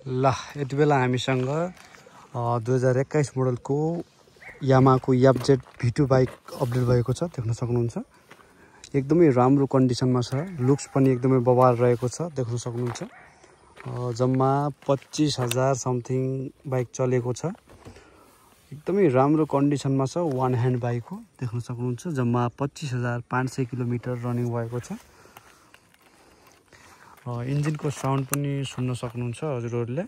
ल यति बेला हामीसँग 2021 मोडलको यामाहाको YZ V2 बाइक अपडेट भएको छ, देख्न सक्नुहुन्छ। एकदमै राम्रो कन्डिसनमा छ, लुक्स पनि एकदमै बवाल रहेको छ, देख्न सक्नुहुन्छ। जम्मा 25,000 समथिङ बाइक चलेको छ, एकदमै राम्रो कन्डिसनमा छ। वान ह्यान्ड बाइक हो, देख्न सक्नुहुन्छ। जम्मा 25,500 किलोमिटर रनिङ भएको छ। इन्जिनको साउन्ड पनि सुन्न सक्नुहुन्छ हजुरहरूले।